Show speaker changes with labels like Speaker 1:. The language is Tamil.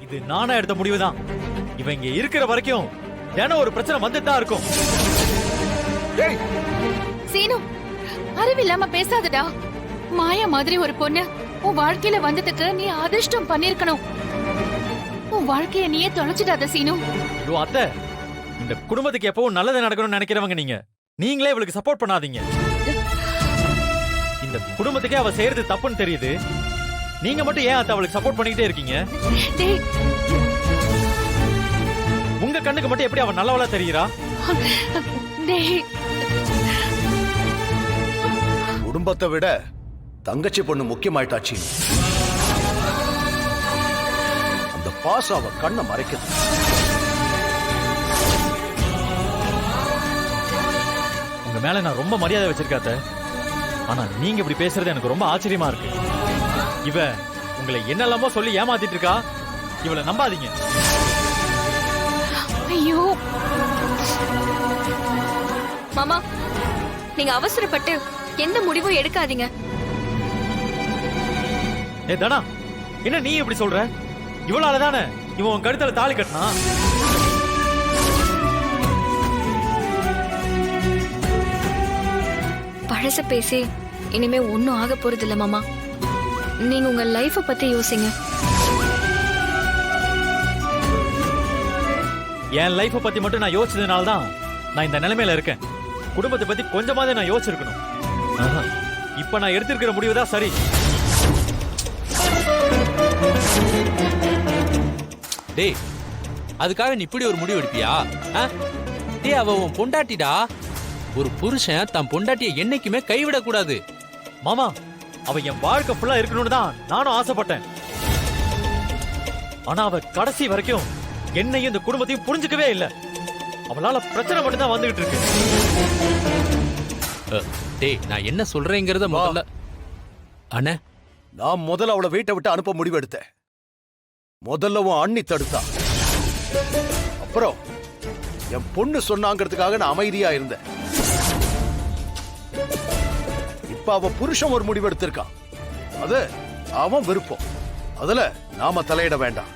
Speaker 1: இது நானா எடுத்த முடிவுதான். இவன் இங்க இருக்கிற வரைக்கும் தினம் ஒரு பிரச்சனை வந்துட்டு தான் இருக்கும்.
Speaker 2: டேய்
Speaker 3: சீனு, அறிவில்லாம பேசாதடா. மாயா மாதிரி ஒரு பொண்ணு உன் வாழ்க்கையில வந்ததுக்கு நீ அதிர்ஷ்டம் பண்ணிருக்கணும். உன் வாழ்க்கைய நீயே தொலைச்சிடாத சீனு.
Speaker 1: ஐயோ அத்தை, இந்த குடும்பத்துக்கு எப்பவும் நல்லது நடக்கணும்னு நினைக்கிறவங்க நீங்களே இவளுக்கு சப்போர்ட் பண்ணாதீங்க. இந்த குடும்பத்துக்கே அவ செய்யறது தப்புன்னு தெரியுது. நீங்க மட்டும் ஏன் அத்தை அவளுக்கு சப்போர்ட் பண்ணிக்கிட்டே இருக்கீங்க?
Speaker 3: டேய்,
Speaker 1: உங்க கண்ணுக்கு மட்டும் எப்படி அவ நல்லவளா தெரியுறா?
Speaker 3: டேய்,
Speaker 2: குடும்பத்தை விட தங்கச்சி பொண்ணு முக்கியமாயிட்டாச்சு. அந்த பாசம் அவ கண்ணை மறைக்குது.
Speaker 1: உங்க மேல நான் ரொம்ப மரியாதை வச்சிருக்காத்த. ஆனா நீங்க இப்படி பேசுறது எனக்கு ரொம்ப ஆச்சரியமா இருக்கு. இவ உங்களை என்னெல்லாமோ சொல்லி ஏமாத்திட்டு இருக்கா. இவளை நம்பாதீங்க.
Speaker 3: ஐயோ
Speaker 4: மாமா, நீங்க அவசரப்பட்டு எந்த முடிவும் எடுக்காதீங்க.
Speaker 1: ஏ தனா, என்ன நீ இப்படி சொல்ற? இவளாலதானே இவன் உன் கழுத்துல தாலி கட்டினா.
Speaker 4: பழச பேசி இனிமே ஒன்னும் ஆக போறது இல்ல மாமா. நீங்க உங்க லைஃப பத்தி யோசிங்க.
Speaker 1: என் லைஃப பத்தி மட்டும் நான் யோசிச்சதுனால தான் நான் இந்த நிலைமையில இருக்கேன். குடும்பத்தை பத்தி கொஞ்சமாவது நான் யோசிச்சிருக்கணும். இப்ப நான் எடுத்திருக்கிற முடிவு தான் சரி.
Speaker 5: டேய், அதுக்காக நீ இப்படி ஒரு முடிவு எடுப்பியா? டேய், அவ உன் பொண்டாட்டிடா. ஒரு புருஷன் தன் பொண்டாட்டியை என்னைக்குமே கைவிடக் கூடாது.
Speaker 1: மாமா, அவ என் வாழ்க்கை ஃபுல்லா இருக்கணும்னு தான் நானும் ஆசைப்பட்டேன். ஆனா அவ கடைசி வரைக்கும் என்னையும் இந்த குடும்பத்தையும் புரிஞ்சுக்கவே இல்லை. அவளால பிரச்சனை மட்டும் தான் வந்துகிட்டு இருக்கு.
Speaker 5: டேய், நான் என்ன சொல்றேங்கிறத முதல்ல. அண்ணே,
Speaker 2: நான் முதல்ல அவளை வீட்டை விட்டு அனுப்ப முடிவு எடுத்தேன். முதல்ல உன் அண்ணி தடுத்தா. அப்புறம் என் பொண்ணு சொன்னாங்கிறதுக்காக நான் அமைதியா இருந்தேன். இப்ப அவ புருஷன் ஒரு முடிவு எடுத்திருக்கான். அது அவன் விருப்பம். அதுல நாம தலையிட வேண்டாம்.